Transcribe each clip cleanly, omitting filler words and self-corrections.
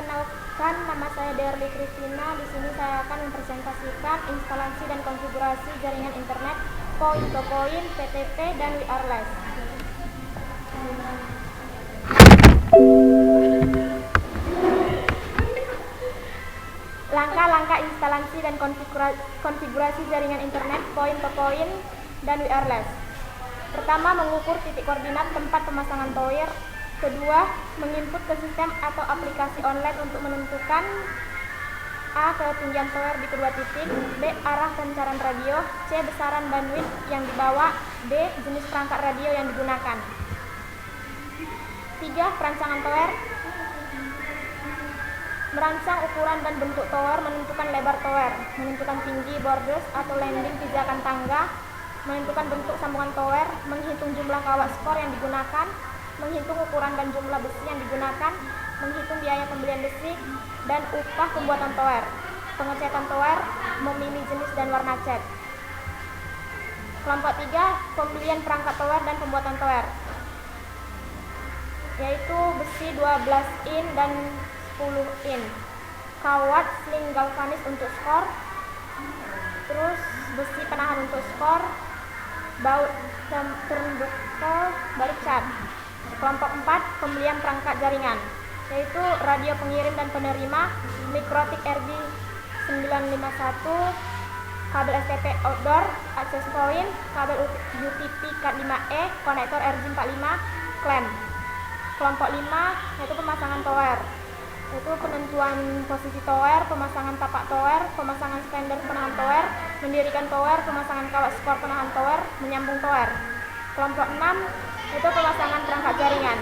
Perkenalkan, nama saya Derly Christina. Di sini saya akan mempresentasikan instalasi dan konfigurasi jaringan internet point-to-point, PTP, dan wireless. Langkah-langkah instalasi dan konfigurasi jaringan internet point-to-point dan wireless. Pertama, mengukur titik koordinat tempat pemasangan tower. Kedua, menginput ke sistem atau aplikasi online untuk menentukan A. ketinggian tower di kedua titik, B. arah pancaran radio, C. besaran bandwidth yang dibawa, D. jenis perangkat radio yang digunakan. 3. Perancangan tower. Merancang ukuran dan bentuk tower, menentukan lebar tower, menentukan tinggi borders atau landing pijakan tangga, menentukan bentuk sambungan tower, menghitung jumlah kawat skor yang digunakan, menghitung ukuran dan jumlah besi yang digunakan, menghitung biaya pembelian besi, dan upah pembuatan tower, pengecekan tower, memilih jenis dan warna cat. Kelompok 3, pembelian perangkat tower dan pembuatan tower, yaitu besi 12 in dan 10 in, kawat sling galvanis untuk skor, terus besi penahan untuk skor, baut turnbuckle, baru cat. Kelompok 4, pembelian perangkat jaringan, yaitu radio pengirim dan penerima, Mikrotik RB951, kabel STP outdoor, access point, kabel UTP Cat5e, konektor RJ45, clamp. Kelompok 5, yaitu pemasangan tower, yaitu penentuan posisi tower, pemasangan tapak tower, pemasangan standar penahan tower, mendirikan tower, pemasangan kawat skor penahan tower, menyambung tower. Kelompok 6, yaitu pemasangan perangkat jaringan,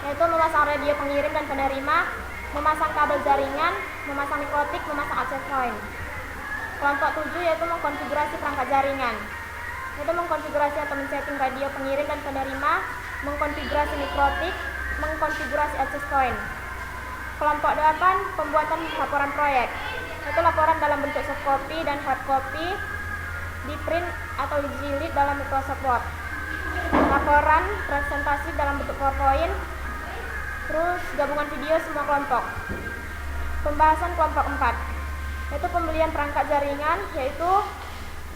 yaitu memasang radio pengirim dan penerima, memasang kabel jaringan, memasang mikrotik, memasang access point. Kelompok 7, yaitu mengkonfigurasi perangkat jaringan, yaitu mengkonfigurasi atau men-setting radio pengirim dan penerima, mengkonfigurasi mikrotik, mengkonfigurasi access point. Kelompok 8, pembuatan laporan proyek, yaitu laporan dalam bentuk soft copy dan hard copy, di print atau dijilid dalam Microsoft Word. Laporan presentasi dalam bentuk PowerPoint, terus gabungan video semua kelompok. Pembahasan kelompok 4, yaitu pembelian perangkat jaringan, yaitu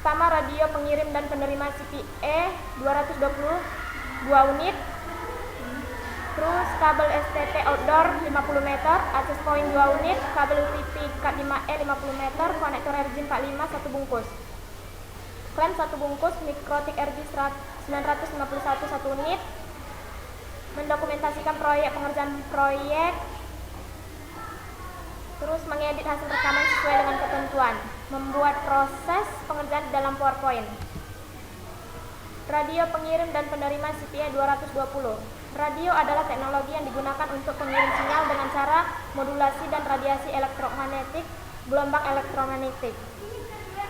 pertama radio pengirim dan penerima CPE 222 unit, terus kabel STP outdoor 50 meter, access point 2 unit, kabel UTP Cat5e 50 meter, konektor RJ45 1 bungkus, clamp 1 bungkus, Mikrotik RJ951 1 unit. Mendokumentasikan pengerjaan proyek, terus mengedit hasil rekaman sesuai dengan ketentuan, membuat proses pengerjaan di dalam PowerPoint. Radio pengirim dan penerima CPE 220. Radio adalah teknologi yang digunakan untuk pengirim sinyal dengan cara modulasi dan radiasi elektromagnetik, gelombang elektromagnetik.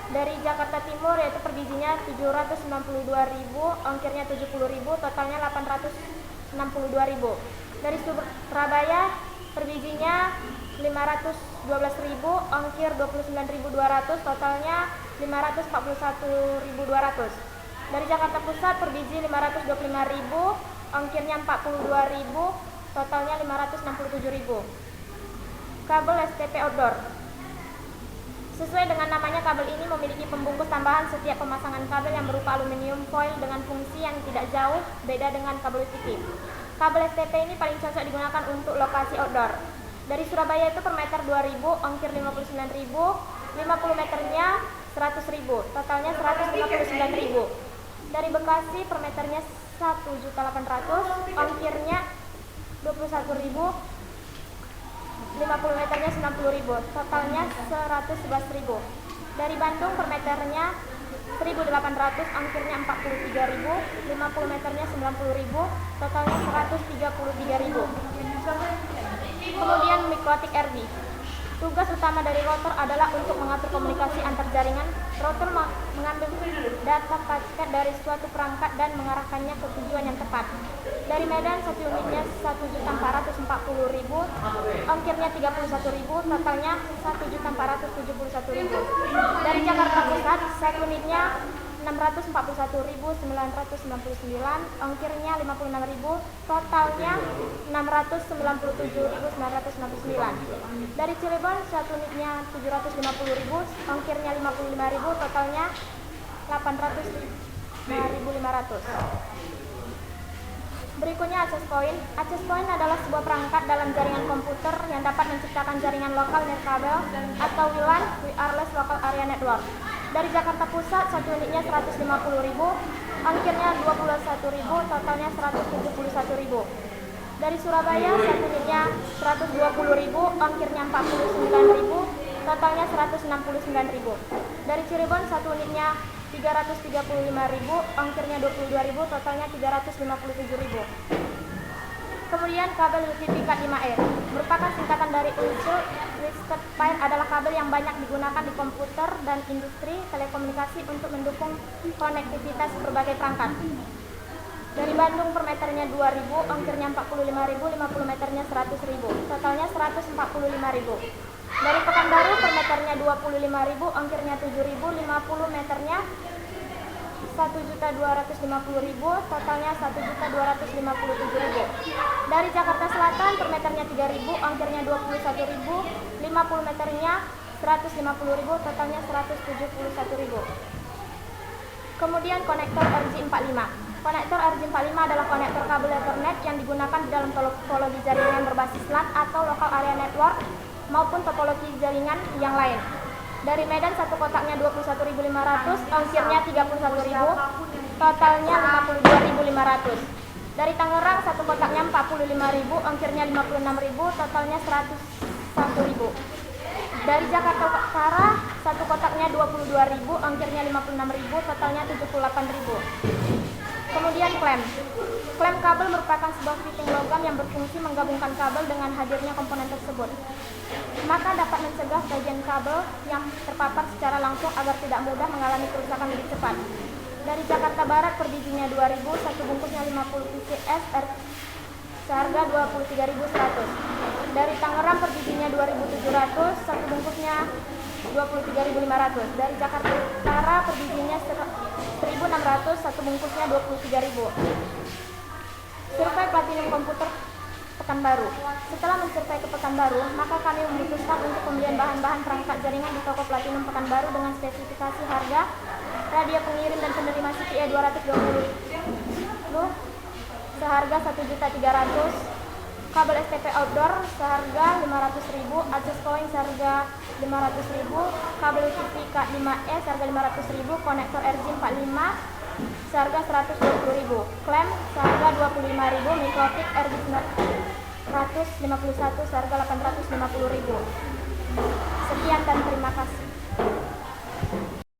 Dari Jakarta Timur, yaitu per bijinya 792.000, ongkirnya 70.000, totalnya 862.000. Dari Surabaya, per bijinya 512.000, ongkir 29.200, totalnya 541.200. Dari Jakarta Pusat, per biji 525.000, ongkirnya 42.000, totalnya 567.000. Kabel STP outdoor. Sesuai dengan namanya, kabel ini memiliki pembungkus tambahan setiap pemasangan kabel yang berupa aluminium foil dengan fungsi yang tidak jauh beda dengan kabel UTP. Kabel STP ini paling cocok digunakan untuk lokasi outdoor. Dari Surabaya itu per meter 2.000, ongkir 59.000, 50 meternya 100.000, totalnya 159.000. Dari Bekasi per meternya 1.800.000, ongkirnya 21.000, 50 meternya 90.000, totalnya 111.000. Dari Bandung per meternya 1.800, ongkirnya 43.000, 50 meternya 90.000, totalnya 133.000. Kemudian Mikrotik RD. Tugas utama dari router adalah untuk mengatur komunikasi antar jaringan. Router mengambil data paket dari suatu perangkat dan mengarahkannya ke tujuan yang tepat. Dari Medan, 1 unitnya 1.440.000, ongkirnya 31.000, totalnya 1.471.000. Dari Jakarta Pusat, 1 unitnya 641.999, ongkirnya 56.000, totalnya 697.999. Dari Cirebon satu unitnya 750.000, ongkirnya 55.000, totalnya 805.500. Berikutnya access point. Access point adalah sebuah perangkat dalam jaringan komputer yang dapat menciptakan jaringan lokal nirkabel atau WLAN (Wireless Local Area Network). Dari Jakarta Pusat satu unitnya 150.000, ongkirnya 21.000, totalnya 171.000. Dari Surabaya satu unitnya 120.000, ongkirnya 49.000, totalnya 169.000. Dari Cirebon satu unitnya 335.000, ongkirnya 22.000, totalnya 357.000. Kemudian kabel UTP Cat 5e merupakan singkatan dari Unsolicited Pair, adalah kabel yang banyak digunakan di komputer dan industri telekomunikasi untuk mendukung konektivitas berbagai perangkat. Dari Bandung per meternya 2.000, ongkirnya 45.000, 50 meternya 100.000, totalnya 145.000. Dari Pekanbaru per meternya 25.000, ongkirnya 7.000, 50 meternya 1.250.000, totalnya 1.257.000. Dari Jakarta Selatan per meternya 3.000, ongkirnya 21.000, 50 meternya 150.000, totalnya 171.000. Kemudian konektor RJ45. Konektor RJ45 adalah konektor kabel Ethernet yang digunakan di dalam topologi jaringan berbasis LAN atau Local Area Network maupun topologi jaringan yang lain. Dari Medan satu kotaknya 21.500, ongkirnya 31.000, totalnya 52.500. Dari Tangerang satu kotaknya 45.000, ongkirnya 56.000, totalnya 101.000. Dari Jakarta Utara satu kotaknya 22.000, ongkirnya 56.000, totalnya 78.000. Kemudian klem. Klem kabel merupakan sebuah fitting logam yang berfungsi menggabungkan kabel dengan hadirnya komponen tersebut. Maka dapat mencegah bagian kabel yang terpapar secara langsung agar tidak mudah mengalami kerusakan lebih cepat. Dari Jakarta Barat per bijinya 2.000, satu bungkusnya 50 PCS seharga 23.100. Dari Tangerang per bijinya 2.700, satu bungkusnya 23.500. Dari Jakarta Utara per bijinya 1.600, satu bungkusnya 23.000. Survei Platinum Komputer Pekanbaru. Setelah mensurvei ke Pekanbaru, maka kami memutuskan untuk pembelian bahan-bahan perangkat jaringan di toko Platinum Pekanbaru dengan spesifikasi harga radio pengirim dan penerima CPE 220 seharga 1.300.000, kabel STP outdoor seharga 500.000, access point seharga 500.000, kabel UTP Cat 5e seharga 500.000, konektor RJ45 seharga 120.000, klem seharga 25.000, mikrotik RJ151 seharga 850.000.